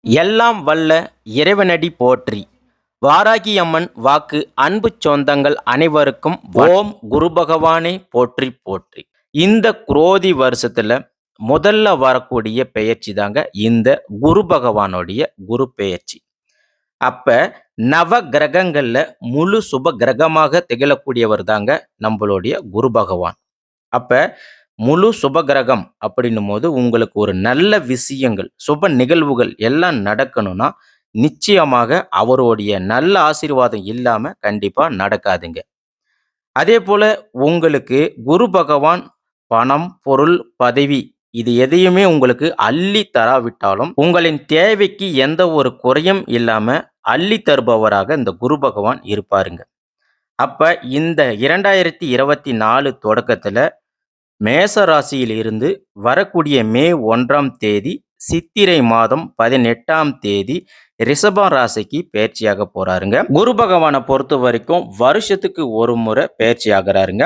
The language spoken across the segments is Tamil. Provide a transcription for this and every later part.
எல்லாம் வல்ல இறைவனடி போற்றி. வாராகி அம்மன் வாக்கு. அன்பு சொந்தங்கள் அனைவருக்கும் ஓம் குரு பகவானே போற்றி போற்றி. இந்த குரோதி வருஷத்துல முதல்ல வரக்கூடிய பெயர்ச்சி தாங்க இந்த குரு பகவானுடைய குரு பெயர்ச்சி. அப்ப நவ கிரகங்கள்ல முழு சுப கிரகமாக திகழக்கூடியவர் தாங்க நம்மளுடைய குரு பகவான். அப்ப முழு சுபகிரகம் அப்படின்னும் போது உங்களுக்கு ஒரு நல்ல விஷயங்கள் சுப நிகழ்வுகள் எல்லாம் நடக்கணும்னா நிச்சயமாக அவருடைய நல்ல ஆசீர்வாதம் இல்லாம கண்டிப்பா நடக்காதுங்க. அதே போல உங்களுக்கு குரு பகவான் பணம் பொருள் பதவி இது எதையுமே உங்களுக்கு அள்ளி தராவிட்டாலும் உங்களின் தேவைக்கு எந்த ஒரு குறையும் இல்லாம அள்ளி தருபவராக இந்த குரு பகவான் இருப்பாருங்க. அப்ப இந்த 2024 தொடக்கத்துல மேச ராசியில் இருந்து வரக்கூடிய மே 1ஆம் தேதி சித்திரை மாதம் 18ஆம் தேதி ரிஷப ராசிக்கு பயிற்சியாக போறாருங்க. குரு பகவானை பொறுத்த வரைக்கும் வருஷத்துக்கு ஒரு முறை பயிற்சி ஆகிறாருங்க.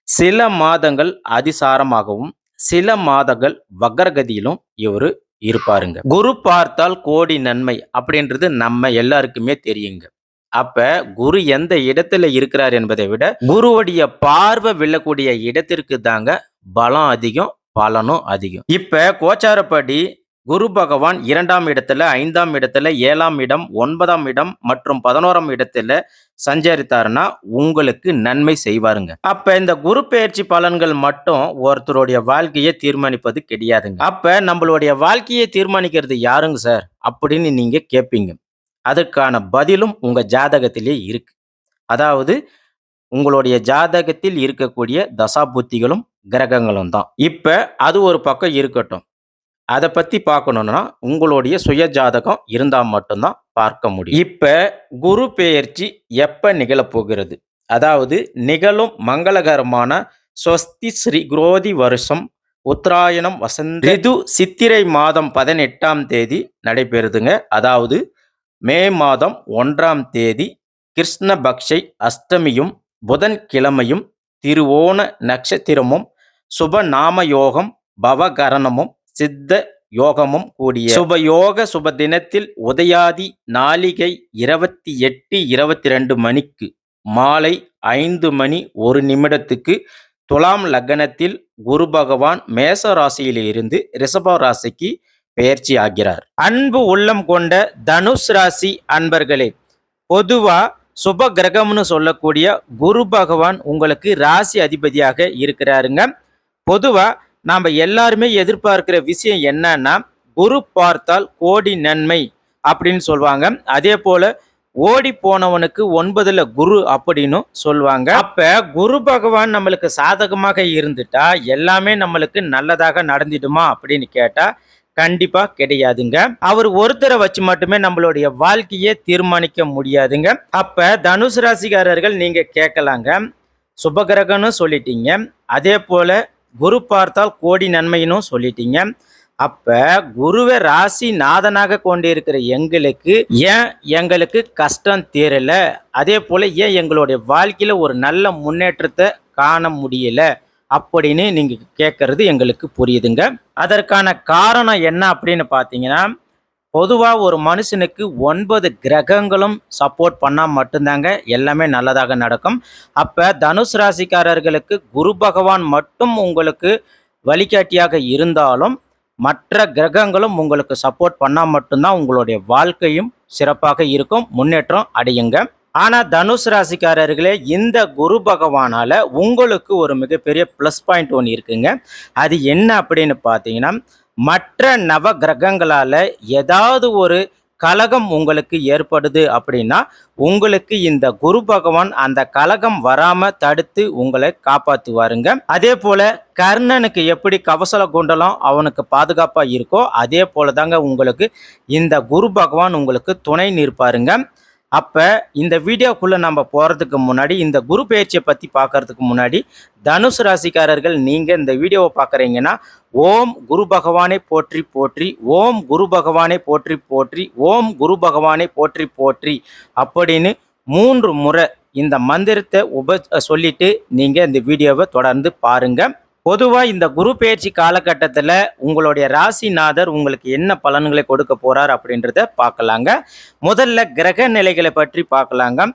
சில மாதங்கள் அதிசாரமாகவும் சில மாதங்கள் வக்ரகதியிலும் இவரு இருப்பாருங்க. குரு பார்த்தால் கோடி நன்மை அப்படின்றது நம்ம எல்லாருக்குமே தெரியுங்க. அப்ப குரு எந்த இடத்துல இருக்கிறார் என்பதை விட குருவுடைய பார்வை விழக்கூடிய இடத்திற்கு தாங்க பலம் அதிகம், பலனும் அதிகம். இப்ப கோச்சாரப்படி குரு பகவான் 2ஆம் இடத்துல 5ஆம் இடத்துல 7ஆம் இடம் 9ஆம் இடம் மற்றும் 11ஆம் இடத்துல சஞ்சரித்தாருன்னா உங்களுக்கு நன்மை செய்வாருங்க. அப்ப இந்த குரு பெயர்ச்சி பலன்கள் மட்டும் ஒருத்தருடைய வாழ்க்கையை தீர்மானிப்பது கிடையாதுங்க. அப்ப நம்மளுடைய வாழ்க்கையை தீர்மானிக்கிறது யாருங்க சார் அப்படின்னு நீங்க கேட்பீங்க. அதற்கான பதிலும் உங்க ஜாதகத்திலே இருக்கு. அதாவது உங்களுடைய ஜாதகத்தில் இருக்கக்கூடிய தசாபுத்திகளும் கிரகங்களும் தான். இப்ப அது ஒரு பக்கம் இருக்கட்டும். அதை பத்தி பார்க்கணும்னா உங்களுடைய சுய ஜாதகம் இருந்தால் மட்டும்தான் பார்க்க முடியும். இப்ப குரு பெயர்ச்சி எப்ப நிகழப்போகிறது? அதாவது நிகழும் மங்களகரமான ஸ்வஸ்தி ஸ்ரீ குரோதி வருஷம் உத்தராயணம் வசந்த ரிது சித்திரை மாதம் 18ஆம் தேதி நடைபெறுதுங்க. அதாவது மே மாதம் 1ஆம் தேதி கிருஷ்ணபக்ஷை அஷ்டமியும் புதன்கிழமையும் திருவோண நட்சத்திரமும் சுபநாம யோகம் பவகரணமும் சித்த யோகமும் கூடிய சுபயோக சுப தினத்தில் உதயாதி நாளிகை 28:22 மணிக்கு மாலை 5 மணி 1 நிமிடத்துக்கு துலாம் லக்னத்தில் குரு பகவான் மேச ராசியில் இருந்து ரிஷப ராசிக்கு பெயர்ச்சி ஆகிறார். அன்பு உள்ளம் கொண்ட தனுஷ் ராசி அன்பர்களே, பொதுவா சுப கிரகம்னு சொல்லக்கூடிய குரு பகவான் உங்களுக்கு ராசி அதிபதியாக இருக்கிறாருங்க. பொதுவா நாம எல்லாருமே எதிர்பார்க்கிற விஷயம் என்னன்னா குரு பார்த்தால் கோடி நன்மை அப்படின்னு சொல்லுவாங்க. அதே போல ஓடி போனவனுக்கு 9ல குரு அப்படின்னு சொல்லுவாங்க. அப்ப குரு பகவான் நம்மளுக்கு சாதகமாக இருந்துட்டா எல்லாமே நம்மளுக்கு நல்லதாக நடந்துடுமா அப்படின்னு கேட்டா கண்டிப்பா கிடையாதுங்க. அவர் ஒருத்தரை வச்சு மட்டுமே நம்மளுடைய வாழ்க்கையை தீர்மானிக்க முடியாதுங்க. அப்ப தனுசு ராசிக்காரர்கள் நீங்க கேட்கலாங்க, சுபகிரகம்னு சொல்லிட்டீங்க, அதே போல குரு பார்த்தால் கோடி நன்மைன்னு சொல்லிட்டீங்க. அப்ப குருவை ராசி நாதனாக கொண்டிருக்கிற எங்களுக்கு ஏன் எங்களுக்கு கஷ்டம் தீரல, அதே போல ஏன் எங்களுடைய வாழ்க்கையில ஒரு நல்ல முன்னேற்றத்தை காண முடியல அப்படின்னு நீங்க கேட்கறது எங்களுக்கு புரியுதுங்க. அதற்கான காரணம் என்ன அப்படின்னு பார்த்தீங்கன்னா, பொதுவா ஒரு மனுஷனுக்கு 9 கிரகங்களும் சப்போர்ட் பண்ணா மட்டும்தாங்க எல்லாமே நல்லதாக நடக்கும். அப்ப தனுஷ் ராசிக்காரர்களுக்கு குரு பகவான் மட்டும் உங்களுக்கு வழிகாட்டியாக இருந்தாலும் மற்ற கிரகங்களும் உங்களுக்கு சப்போர்ட் பண்ணா மட்டும்தான் உங்களுடைய வாழ்க்கையும் சிறப்பாக இருக்கும், முன்னேற்றம் அடையுங்க. ஆனா தனுஷ் ராசிக்காரர்களே, இந்த குரு பகவானால உங்களுக்கு ஒரு மிகப்பெரிய பிளஸ் பாயிண்ட் ஒன்று இருக்குங்க. அது என்ன அப்படின்னு பார்த்தீங்கன்னா, மற்ற நவ கிரகங்களால ஏதாவது ஒரு கலகம் உங்களுக்கு ஏற்படுது அப்படின்னா உங்களுக்கு இந்த குரு பகவான் அந்த கலகம் வராம தடுத்து உங்களை காப்பாற்றுவாருங்க. அதே போல கர்ணனுக்கு எப்படி கவசல குண்டலம் அவனுக்கு பாதுகாப்பா இருக்கோ அதே போல தாங்க உங்களுக்கு இந்த குரு பகவான் உங்களுக்கு துணை நிற்பாருங்க. அப்ப இந்த வீடியோக்குள்ள நம்ம போறதுக்கு முன்னாடி இந்த குரு பெயர்ச்சியை பத்தி பார்க்கறதுக்கு முன்னாடி தனுசு ராசிக்காரர்கள் நீங்க இந்த வீடியோவை பார்க்குறீங்கன்னா ஓம் குரு பகவானை போற்றி போற்றி, ஓம் குரு பகவானை போற்றி போற்றி, ஓம் குரு பகவானை போற்றி போற்றி அப்படின்னு 3 முறை இந்த மந்திரத்தை சொல்லிட்டு நீங்க இந்த வீடியோவை தொடர்ந்து பாருங்க. பொதுவா இந்த குரு பெயர்ச்சி காலகட்டத்துல உங்களுடைய ராசிநாதர் உங்களுக்கு என்ன பலன்களை கொடுக்க போறார் அப்படின்றத பார்க்கலாங்க. முதல்ல கிரக நிலைகளை பற்றி பார்க்கலாங்க.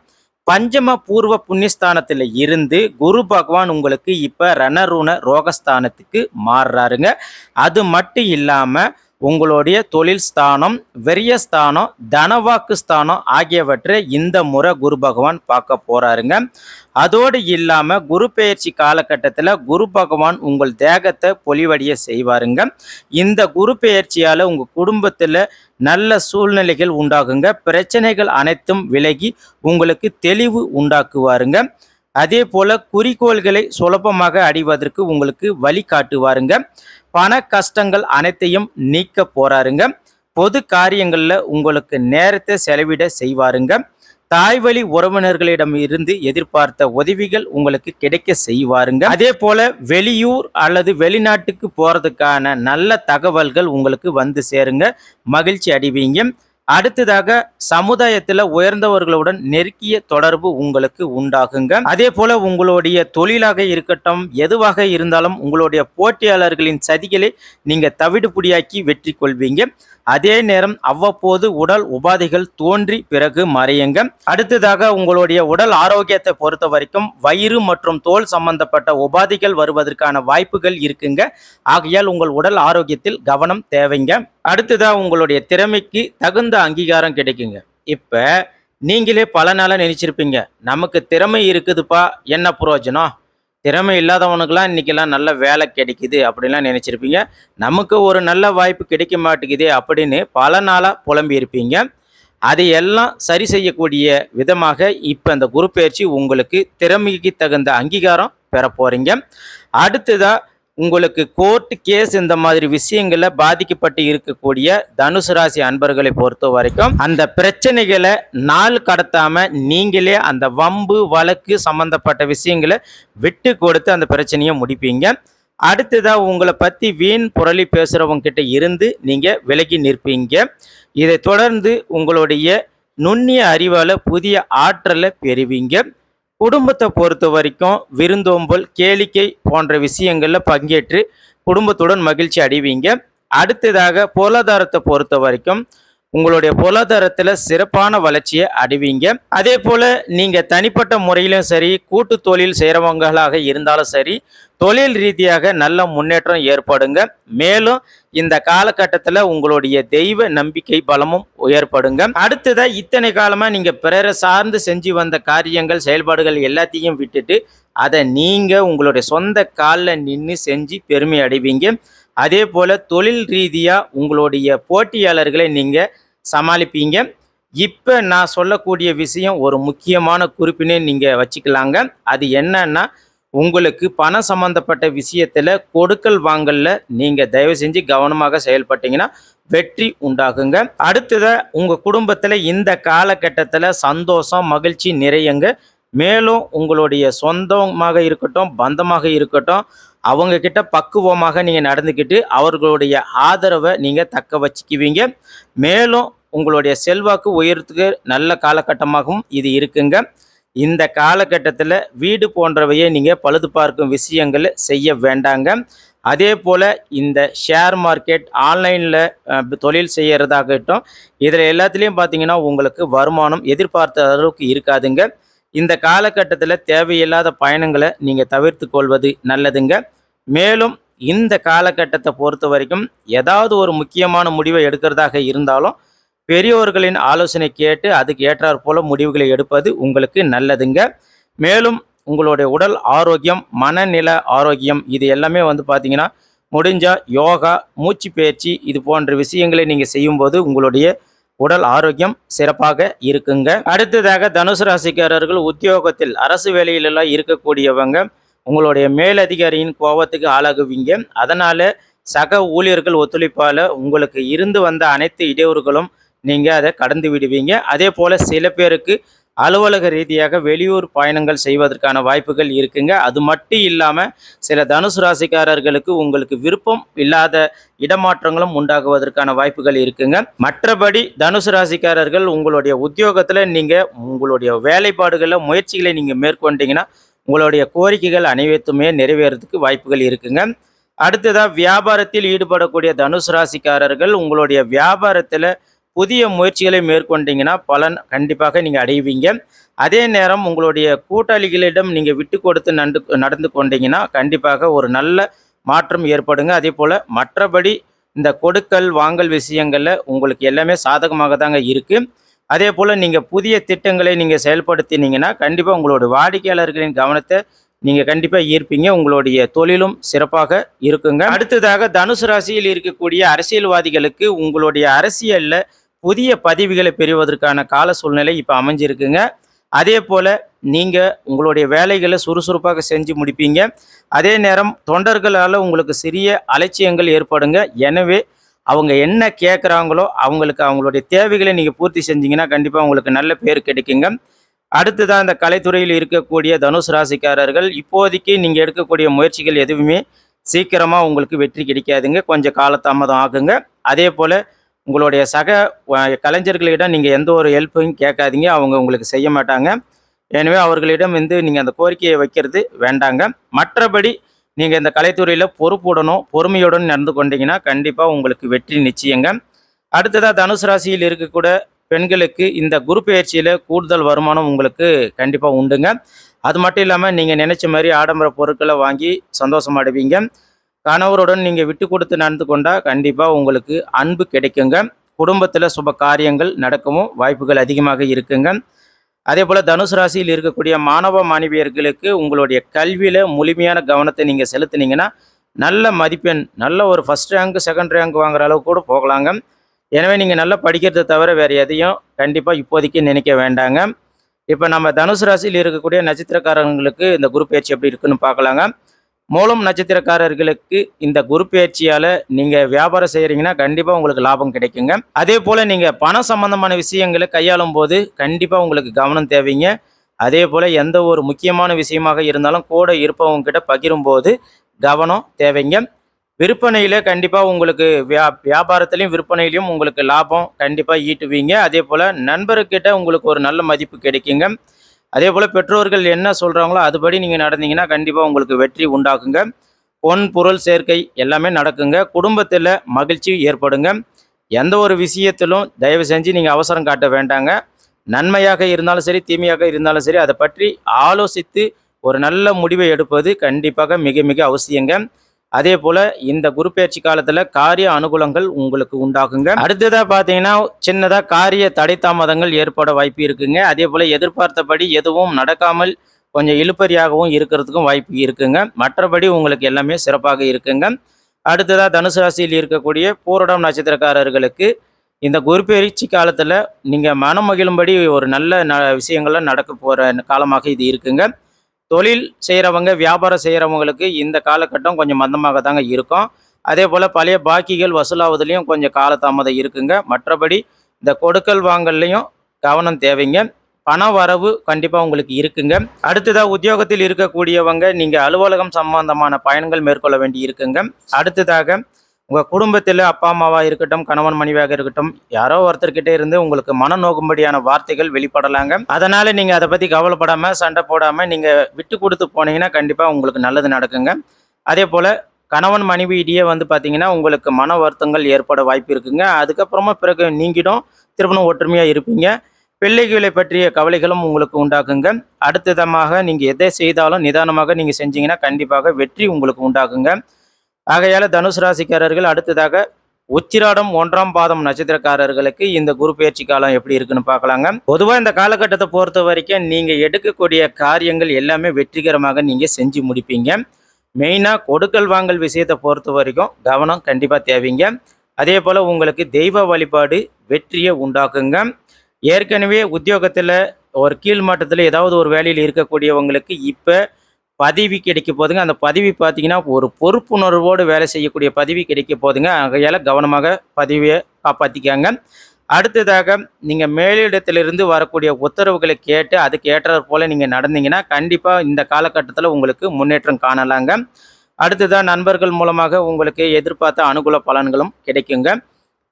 பஞ்சம பூர்வ புண்ணியஸ்தானத்துல இருந்து குரு பகவான் உங்களுக்கு இப்ப ரணருண ரோகஸ்தானத்துக்கு மாறுறாருங்க. அது மட்டும் இல்லாம உங்களுடைய தொழில் ஸ்தானம், விரயஸ்தானம், தனவாக்கு ஸ்தானம் ஆகியவற்றை இந்த முறை குரு பகவான் பார்க்க போறாருங்க. அதோடு இல்லாம குரு பெயர்ச்சி காலகட்டத்தில் குரு பகவான் உங்கள் தேகத்தை பொலிவடைய செய்வாருங்க. இந்த குரு பெயர்ச்சியால உங்க குடும்பத்துல நல்ல சூழ்நிலைகள் உண்டாகுங்க. பிரச்சனைகள் அனைத்தும் விலகி உங்களுக்கு தெளிவு உண்டாக்குவாருங்க. அதே போல குறிக்கோள்களை சுலபமாக அடைவதற்கு உங்களுக்கு வழிகாட்டுவாருங்க. பண கஷ்டங்கள் அனைத்தையும் நீக்க போறாருங்க. பொது காரியங்கள்ல உங்களுக்கு நேரத்தை செலவிட செய்வாருங்க. தாய்வழி உறவினர்களிடம் இருந்து எதிர்பார்த்த உதவிகள் உங்களுக்கு கிடைக்க செய்வாருங்க. அதே போல வெளியூர் அல்லது வெளிநாட்டுக்கு போறதுக்கான நல்ல தகவல்கள் உங்களுக்கு வந்து சேருங்க. மகிழ்ச்சி அடைவீங்க. அடுத்ததாக சமுதாயத்துல உயர்ந்தவர்களுடன் நெருக்கிய தொடர்பு உங்களுக்கு உண்டாகுங்க. அதே போல உங்களுடைய தொழிலாக இருக்கட்டும், எதுவாக இருந்தாலும் உங்களுடைய போட்டியாளர்களின் சதிகளை நீங்க தவிடுபுடியாக்கி வெற்றி கொள்வீங்க. அதே நேரம் அவ்வப்போது உடல் உபாதைகள் தோன்றி பிறகு மறையுங்க. அடுத்ததாக உங்களுடைய உடல் ஆரோக்கியத்தை பொறுத்த வரைக்கும் வயிறு மற்றும் தோல் சம்பந்தப்பட்ட உபாதைகள் வருவதற்கான வாய்ப்புகள் இருக்குங்க. ஆகையால் உங்கள் உடல் ஆரோக்கியத்தில் கவனம் தேவைங்க. அடுத்ததா உங்களுடைய திறமைக்கு தகுந்த அங்கீகாரம் கிடைக்குங்க. இப்ப நீங்களே பல நாளா நினைச்சிருப்பீங்க, நமக்கு திறமை இருக்குதுப்பா, என்ன பிரயோஜனம், திறமை இல்லாதவனுக்கெல்லாம் இன்னைக்கெல்லாம் நல்ல வேலை கிடைக்குது அப்படின்லாம் நினைச்சிருப்பீங்க. நமக்கு ஒரு நல்ல வாய்ப்பு கிடைக்க மாட்டேங்குதே அப்படின்னு பல நாளா புலம்பி இருப்பீங்க. அதையெல்லாம் சரி செய்யக்கூடிய விதமாக இப்போ இந்த குரு பயிற்சி உங்களுக்கு திறமைக்கு தகுந்த அங்கீகாரம் பெற போறீங்க. அடுத்ததா உங்களுக்கு கோர்ட் கேஸ் இந்த மாதிரி விஷயங்கள்ல பாதிக்கப்பட்டு இருக்கக்கூடிய தனுசு ராசி அன்பர்களை பொறுத்த வரைக்கும் அந்த பிரச்சனைகளை நாள் கடத்தாம நீங்களே அந்த வம்பு வழக்கு சம்பந்தப்பட்ட விஷயங்களை விட்டு கொடுத்து அந்த பிரச்சனையை முடிப்பீங்க. அடுத்ததா உங்களை பத்தி வீண் புரளி பேசுறவங்க கிட்ட இருந்து நீங்க விலகி நிற்பீங்க. இதை தொடர்ந்து உங்களுடைய நுண்ணிய அறிவால புதிய ஆற்றலை பெறுவீங்க. குடும்பத்தை பொறுத்த வரைக்கும் விருந்தோம்பல், கேளிக்கை போன்ற விஷயங்களில் பங்கேற்று குடும்பத்துடன் மகிழ்ச்சி அடைவீங்க. அடுத்ததாக பொருளாதாரத்தை பொறுத்த வரைக்கும் உங்களுடைய பொருளாதாரத்தில் சிறப்பான வளர்ச்சியை அடைவீங்க. அதே போல நீங்க தனிப்பட்ட முறையிலும் சரி, கூட்டு தொழில் செய்கிறவங்களாக இருந்தாலும் சரி, தொழில் ரீதியாக நல்ல முன்னேற்றம் ஏற்படுங்க. மேலும் இந்த காலகட்டத்தில் உங்களுடைய தெய்வ நம்பிக்கை பலமும் ஏற்படுங்க. அடுத்ததா இத்தனை காலமா நீங்க பிறரை சார்ந்து செஞ்சு வந்த காரியங்கள், செயல்பாடுகள் எல்லாத்தையும் விட்டுட்டு அதை நீங்க உங்களுடைய சொந்த காலில் நின்று செஞ்சு பெருமை அடைவீங்க. அதே போல தொழில் ரீதியா உங்களுடைய போட்டியாளர்களை நீங்க சமாளிப்பீங்க. இப்போ நான் சொல்லக்கூடிய விஷயம் ஒரு முக்கியமான குறிப்பினை நீங்கள் வச்சுக்கலாங்க. அது என்னன்னா, உங்களுக்கு பணம் சம்பந்தப்பட்ட விஷயத்தில் கொடுக்கல் வாங்கல்ல நீங்கள் தயவு செஞ்சு கவனமாக செயல்பட்டீங்கன்னா வெற்றி உண்டாகுங்க. அடுத்ததாக உங்கள் குடும்பத்தில் இந்த காலகட்டத்தில் சந்தோஷம், மகிழ்ச்சி நிறையுங்க. மேலும் உங்களுடைய சொந்தமாக இருக்கட்டும், பந்தமாக இருக்கட்டும், அவங்க கிட்ட பக்குவமாக நீங்கள் நடந்துக்கிட்டு அவர்களுடைய ஆதரவை நீங்கள் தக்க வச்சுக்குவீங்க. மேலும் உங்களுடைய செல்வாக்கு உயரத்துக்கு நல்ல காலகட்டமாகவும் இது இருக்குங்க. இந்த காலகட்டத்தில் வீடு போன்றவையை நீங்கள் பழுது பார்க்கும் விஷயங்களை செய்ய வேண்டாங்க. அதே போல் இந்த ஷேர் மார்க்கெட், ஆன்லைனில் தொழில் செய்கிறதாகட்டும், இதில் எல்லாத்துலேயும் பார்த்தீங்கன்னா உங்களுக்கு வருமானம் எதிர்பார்த்த அளவுக்கு இருக்காதுங்க. இந்த காலகட்டத்தில் தேவையில்லாத பயணங்களை நீங்கள் தவிர்த்து கொள்வது நல்லதுங்க. மேலும் இந்த காலகட்டத்தை பொறுத்த வரைக்கும் ஏதாவது ஒரு முக்கியமான முடிவை எடுக்கிறதாக இருந்தாலும் பெரியோர்களின் ஆலோசனை கேட்டு அதுக்கு ஏற்றாற் போல முடிவுகளை எடுப்பது உங்களுக்கு நல்லதுங்க. மேலும் உங்களுடைய உடல் ஆரோக்கியம், மனநில ஆரோக்கியம் இது எல்லாமே பார்த்தீங்கன்னா முடிஞ்சால் யோகா, மூச்சு பயிற்சி இது போன்ற விஷயங்களை நீங்கள் செய்யும்போது உங்களுடைய உடல் ஆரோக்கியம் சிறப்பாக இருக்குங்க. அடுத்ததாக தனுசு ராசிக்காரர்கள் உத்தியோகத்தில், அரசு வேலையிலெல்லாம் இருக்கக்கூடியவங்க உங்களுடைய மேலதிகாரியின் கோபத்துக்கு ஆளாகுவீங்க. அதனால சக ஊழியர்கள் ஒத்துழைப்பால் உங்களுக்கு இருந்து வந்த அனைத்து இடையூறுகளும் நீங்கள் அதை கடந்து விடுவீங்க. அதே போல் சில பேருக்கு அலுவலக ரீதியாக வெளியூர் பயணங்கள் செய்வதற்கான வாய்ப்புகள் இருக்குங்க. அது மட்டும் இல்லாமல் சில தனுசு ராசிக்காரர்களுக்கு உங்களுக்கு விருப்பம் இல்லாத இடமாற்றங்களும் உண்டாகுவதற்கான வாய்ப்புகள் இருக்குங்க. மற்றபடி தனுசு ராசிக்காரர்கள் உங்களுடைய உத்தியோகத்தில் நீங்கள் உங்களுடைய வேலைப்பாடுகளில் முயற்சிகளை நீங்கள் மேற்கொண்டீங்கன்னா உங்களுடைய கோரிக்கைகள் அனைத்துமே நிறைவேறதுக்கு வாய்ப்புகள் இருக்குங்க. அடுத்ததாக வியாபாரத்தில் ஈடுபடக்கூடிய தனுசு ராசிக்காரர்கள் உங்களுடைய வியாபாரத்தில் புதிய முயற்சிகளை மேற்கொண்டீங்கன்னா பலன் கண்டிப்பாக நீங்கள் அடைவீங்க. அதே நேரம் உங்களுடைய கூட்டாளிகளிடம் நீங்கள் விட்டு கொடுத்து நடந்து கொண்டீங்கன்னா கண்டிப்பாக ஒரு நல்ல மாற்றம் ஏற்படுங்க. அதே போல் மற்றபடி இந்த கொடுக்கல் வாங்கல் விஷயங்களில் உங்களுக்கு எல்லாமே சாதகமாக தாங்க இருக்குது. அதே போல் நீங்கள் புதிய திட்டங்களை நீங்கள் செயல்படுத்தினீங்கன்னா கண்டிப்பாக உங்களோட வாடிக்கையாளர்களின் கவனத்தை நீங்கள் கண்டிப்பாக ஈர்ப்பீங்க. உங்களுடைய தொழிலும் சிறப்பாக இருக்குங்க. அடுத்ததாக தனுசு ராசியில் இருக்கக்கூடிய அரசியல்வாதிகளுக்கு உங்களுடைய அரசியலில் புதிய பதவிகளை பெறுவதற்கான கால சூழ்நிலை இப்போ அமைஞ்சிருக்குங்க. அதே போல் நீங்கள் உங்களுடைய வேலைகளை சுறுசுறுப்பாக செஞ்சு முடிப்பீங்க. அதே நேரம் தொண்டர்களால் உங்களுக்கு சிறிய அலட்சியங்கள் ஏற்படுங்க. எனவே அவங்க என்ன கேட்குறாங்களோ அவங்களுடைய தேவைகளை நீங்கள் பூர்த்தி செஞ்சீங்கன்னா கண்டிப்பாக உங்களுக்கு நல்ல பேர் கிடைக்குங்க. அடுத்ததான் இந்த கலைத்துறையில் இருக்கக்கூடிய தனுசு ராசிக்காரர்கள் இப்போதைக்கு நீங்கள் எடுக்கக்கூடிய முயற்சிகள் எதுவுமே சீக்கிரமாக உங்களுக்கு வெற்றி கிடைக்காதுங்க. கொஞ்சம் காலதாமதம் ஆகுங்க. அதே போல் உங்களுடைய சக கலைஞர்களிடம் நீங்கள் எந்த ஒரு ஹெல்ப்பையும் கேட்காதீங்க. அவங்க உங்களுக்கு செய்ய மாட்டாங்க. எனவே அவர்களிடம் நீங்கள் அந்த கோரிக்கையை வைக்கிறது வேண்டாங்க. மற்றபடி நீங்கள் இந்த கலைத்துறையில் பொறுப்புடனும் பொறுமையுடன் நடந்து கொண்டீங்கன்னா கண்டிப்பாக உங்களுக்கு வெற்றி நிச்சயங்க. அடுத்ததாக தனுசு ராசியில் இருக்கக்கூட பெண்களுக்கு இந்த குரு பயிற்சியில் கூடுதல் வருமானம் உங்களுக்கு கண்டிப்பாக உண்டுங்க. அது மட்டும் இல்லாமல் நீங்கள் நினைச்ச மாதிரி ஆடம்பர பொருட்களை வாங்கி சந்தோஷமாடுவீங்க. கணவருடன் நீங்கள் விட்டு கொடுத்து நடந்து கொண்டால் கண்டிப்பாக உங்களுக்கு அன்பு கிடைக்குங்க. குடும்பத்தில் சுப காரியங்கள் நடக்கவும் வாய்ப்புகள் அதிகமாக இருக்குங்க. அதே போல் தனுசு ராசியில் இருக்கக்கூடிய மாணவ மாணவியர்களுக்கு உங்களுடைய கல்வியில் முழுமையான கவனத்தை நீங்கள் செலுத்தினீங்கன்னா நல்ல மதிப்பெண், நல்ல ஒரு ஃபஸ்ட் ரேங்க் செகண்ட் ரேங்க் வாங்குற அளவுக்கு கூட போகலாங்க. எனவே நீங்கள் நல்லா படிக்கிறத தவிர வேறு எதையும் கண்டிப்பாக இப்போதைக்கு நினைக்க வேண்டாங்க. இப்போ நம்ம தனுசு ராசியில் இருக்கக்கூடிய நட்சத்திரக்காரங்களுக்கு இந்த குரு பயிற்சி எப்படி இருக்குன்னு பார்க்கலாங்க. மூலம் நட்சத்திரக்காரர்களுக்கு இந்த குரு பயிற்சியால் நீங்கள் வியாபாரம் செய்கிறீங்கன்னா கண்டிப்பாக உங்களுக்கு லாபம் கிடைக்குங்க. அதே போல் நீங்கள் பணம் சம்பந்தமான விஷயங்களை கையாளும் போது கண்டிப்பாக உங்களுக்கு கவனம் தேவைங்க. அதே போல் எந்த ஒரு முக்கியமான விஷயமாக இருந்தாலும் கூட இருப்பவங்க கிட்ட பகிரும்போது கவனம் தேவைங்க. விற்பனையில் கண்டிப்பாக உங்களுக்கு வியாபாரத்துலேயும் விற்பனையிலையும் உங்களுக்கு லாபம் கண்டிப்பாக ஈட்டுவீங்க. அதே போல் நண்பர்கிட்ட உங்களுக்கு ஒரு நல்ல மதிப்பு கிடைக்குங்க. அதே போல் பெற்றோர்கள் என்ன சொல்கிறாங்களோ அதுபடி நீங்கள் நடந்தீங்கன்னா கண்டிப்பாக உங்களுக்கு வெற்றி உண்டாகுங்க. பொன் பொருள் சேர்க்கை எல்லாமே நடக்குங்க. குடும்பத்தில் மகிழ்ச்சி ஏற்படுங்க. எந்த ஒரு விஷயத்திலும் தயவு செஞ்சு நீங்கள் அவசரம் காட்ட வேண்டாங்க. நன்மையாக இருந்தாலும் சரி தீமையாக இருந்தாலும் சரி அதை பற்றி ஆலோசித்து ஒரு நல்ல முடிவை எடுப்பது கண்டிப்பாக மிக மிக அவசியங்க. அதே போல் இந்த குரு பயிற்சி காலத்தில் காரிய அனுகூலங்கள் உங்களுக்கு உண்டாகுங்க. அடுத்ததாக பார்த்தீங்கன்னா சின்னதாக காரிய தடை தாமதங்கள் ஏற்பட வாய்ப்பு இருக்குங்க. அதே போல் எதிர்பார்த்தபடி எதுவும் நடக்காமல் கொஞ்சம் இழுபறியாகவும் இருக்கிறதுக்கும் வாய்ப்பு இருக்குங்க. மற்றபடி உங்களுக்கு எல்லாமே சிறப்பாக இருக்குங்க. அடுத்ததாக தனுசு ராசியில் இருக்கக்கூடிய பூரடம் நட்சத்திரக்காரர்களுக்கு இந்த குரு பயிற்சி காலத்தில் நீங்கள் மனம் மகிழும்படி ஒரு நல்ல விஷயங்கள்லாம் நடக்க போகிற காலமாக இது இருக்குங்க. தொழில் செய்கிறவங்க வியாபாரம் செய்கிறவங்களுக்கு இந்த காலகட்டம் கொஞ்சம் மந்தமாக தாங்க இருக்கும். அதே போல் பழைய பாக்கிகள் வசூலாவதுலேயும் கொஞ்சம் காலதாமதம் இருக்குங்க. மற்றபடி இந்த கொடுக்கல் வாங்கல்லையும் கவனம் தேவைங்க. பண வரவு கண்டிப்பாக உங்களுக்கு இருக்குங்க. அடுத்ததாக உத்தியோகத்தில் இருக்கக்கூடியவங்க நீங்கள் அலுவலகம் சம்பந்தமான பயணங்கள் மேற்கொள்ள வேண்டி இருக்குங்க. அடுத்ததாக உங்கள் குடும்பத்தில் அப்பா அம்மாவாக இருக்கட்டும், கணவன் மனைவியாக இருக்கட்டும், யாரோ ஒருத்தர்கிட்ட இருந்து உங்களுக்கு மன நோக்கும்படியான வார்த்தைகள் வெளிப்படலாங்க. அதனால் நீங்கள் அதை பற்றி கவலைப்படாமல் சண்டை போடாமல் நீங்கள் விட்டு கொடுத்து போனீங்கன்னா கண்டிப்பாக உங்களுக்கு நல்லது நடக்குங்க. அதே போல் கணவன் மனைவியிடையே பார்த்தீங்கன்னா உங்களுக்கு மன வருத்தங்கள் ஏற்பட வாய்ப்பு இருக்குங்க. அதுக்கப்புறமா பிறகு நீங்கிடும், திருமணம் ஒற்றுமையாக இருப்பீங்க. பிள்ளைகளை பற்றிய கவலைகளும் உங்களுக்கு உண்டாக்குங்க. அடுத்ததாக நீங்கள் எதை செய்தாலும் நிதானமாக நீங்கள் செஞ்சீங்கன்னா கண்டிப்பாக வெற்றி உங்களுக்கு உண்டாகுங்க. ஆகையால் தனுசு ராசிக்காரர்கள் அடுத்ததாக உத்திராடம் 1ஆம் பாதம் நட்சத்திரக்காரர்களுக்கு இந்த குரு பயிற்சி காலம் எப்படி இருக்குன்னு பார்க்கலாங்க. பொதுவாக இந்த காலகட்டத்தை பொறுத்த வரைக்கும் நீங்கள் எடுக்கக்கூடிய காரியங்கள் எல்லாமே வெற்றிகரமாக நீங்கள் செஞ்சு முடிப்பீங்க. மெயினாக கொடுக்கல் வாங்கல் விஷயத்தை பொறுத்த வரைக்கும் கவனம் கண்டிப்பாக தேவைங்க. அதே போல் உங்களுக்கு தெய்வ வழிபாடு வெற்றியை உண்டாக்குங்க. ஏற்கனவே உத்தியோகத்தில் ஒரு கீழ் மட்டத்தில் ஏதாவது ஒரு வேலையில் இருக்கக்கூடியவங்களுக்கு இப்போ பதவி கிடைக்க போதுங்க. அந்த பதவி பார்த்தீங்கன்னா ஒரு பொறுப்புணர்வோடு வேலை செய்யக்கூடிய பதவி கிடைக்க போதுங்க. ஆகையால் கவனமாக பதவியை காப்பாற்றிக்காங்க. அடுத்ததாக நீங்கள் மேலிடத்திலிருந்து வரக்கூடிய உத்தரவுகளை கேட்டு அதுக்கு ஏற்றது போல் நீங்கள் நடந்தீங்கன்னா கண்டிப்பாக இந்த காலகட்டத்தில் உங்களுக்கு முன்னேற்றம் காணலாங்க. அடுத்ததாக நண்பர்கள் மூலமாக உங்களுக்கு எதிர்பார்த்த அனுகூல பலன்களும் கிடைக்குங்க.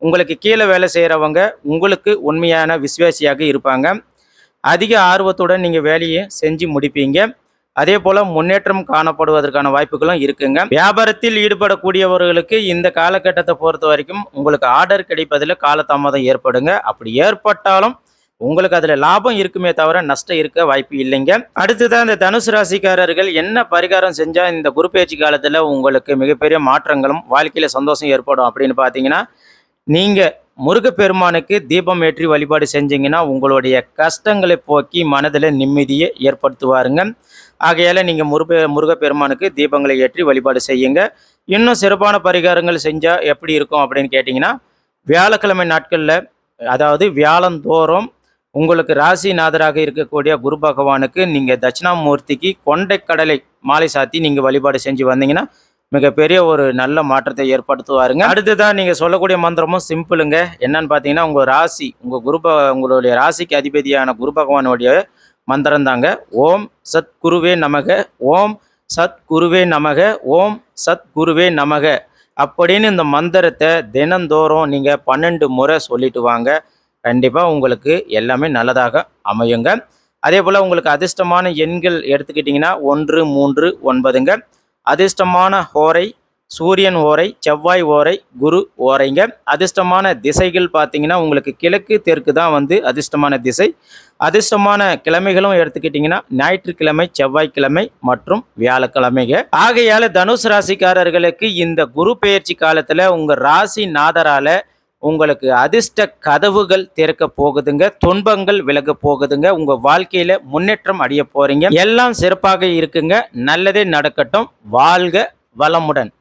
உங்களுக்கு கீழே வேலை செய்கிறவங்க உங்களுக்கு உண்மையான விசுவாசியாக இருப்பாங்க. அதிக ஆர்வத்துடன் நீங்கள் வேலையை செஞ்சு முடிப்பீங்க. அதே போல முன்னேற்றம் காணப்படுவதற்கான வாய்ப்புகளும் இருக்குங்க. வியாபாரத்தில் ஈடுபடக்கூடியவர்களுக்கு இந்த காலகட்டத்தை பொறுத்த வரைக்கும் உங்களுக்கு ஆர்டர் கிடைப்பதில் காலதாமதம் ஏற்படுங்க. அப்படி ஏற்பட்டாலும் உங்களுக்கு அதுல லாபம் இருக்குமே தவிர நஷ்டம் இருக்க வாய்ப்பு இல்லைங்க. அடுத்ததான் இந்த தனுசு ராசிக்காரர்கள் என்ன பரிகாரம் செஞ்சா இந்த குரு பெயர்ச்சி காலத்துல உங்களுக்கு மிகப்பெரிய மாற்றங்களும் வாழ்க்கையில சந்தோஷம் ஏற்படும் அப்படின்னு பாத்தீங்கன்னா, நீங்க முருகப்பெருமானுக்கு தீபம் ஏற்றி வழிபாடு செஞ்சீங்கன்னா உங்களுடைய கஷ்டங்களை போக்கி மனதில் நிம்மதியை ஏற்படுத்துவாருங்க. ஆகையால் நீங்கள் முருகப்பெருமானுக்கு தீபங்களை ஏற்றி வழிபாடு செய்யுங்க. இன்னும் சிறப்பான பரிகாரங்கள் செஞ்சால் எப்படி இருக்கும் அப்படின்னு கேட்டிங்கன்னா, வியாழக்கிழமை நாட்களில், அதாவது வியாழந்தோறும் உங்களுக்கு ராசிநாதராக இருக்கக்கூடிய குரு பகவானுக்கு நீங்கள் தட்சிணாமூர்த்திக்கு கொண்டை கடலை மாலை சாத்தி நீங்கள் வழிபாடு செஞ்சு வந்தீங்கன்னா மிகப்பெரிய ஒரு நல்ல மாற்றத்தை ஏற்படுத்துவாருங்க. அடுத்ததான் நீங்கள் சொல்லக்கூடிய மந்திரமும் சிம்பிளுங்க. என்னன்னு பார்த்தீங்கன்னா, உங்கள் ராசி உங்களுடைய ராசிக்கு அதிபதியான குரு பகவானுடைய மந்திரம் தாங்க. ஓம் சத் குருவே நமக, ஓம் சத் குருவே நமக, ஓம் சத் குருவே நமக அப்படின்னு இந்த மந்திரத்தை தினந்தோறும் நீங்கள் 12 முறை சொல்லிட்டு வாங்க. கண்டிப்பாக உங்களுக்கு எல்லாமே நல்லதாக அமையுங்க. அதே போல் உங்களுக்கு அதிர்ஷ்டமான எண்கள் எடுத்துக்கிட்டிங்கன்னா 1, 3, 9ங்க. அதிர்ஷ்டமான ஓரை சூரியன் ஓரை, செவ்வாய் ஓரை, குரு ஓரைங்க. அதிர்ஷ்டமான திசைகள் பார்த்தீங்கன்னா உங்களுக்கு கிழக்கு தெற்கு தான் அதிர்ஷ்டமான திசை. அதிர்ஷ்டமான கிழமைகளும் எடுத்துக்கிட்டிங்கன்னா ஞாயிற்றுக்கிழமை, செவ்வாய்க்கிழமை மற்றும் வியாழக்கிழமைங்க. ஆகையால தனுசு ராசிக்காரர்களுக்கு இந்த குரு பெயர்ச்சி காலத்தில் உங்கள் ராசி நாதரால உங்களுக்கு அதிர்ஷ்ட கதவுகள் திறக்க போகுதுங்க. துன்பங்கள் விலக போகுதுங்க. உங்க வாழ்க்கையில முன்னேற்றம் அடைய போறீங்க. எல்லாம் சிறப்பாக இருக்குங்க. நல்லதே நடக்கட்டும். வாழ்க வளமுடன்.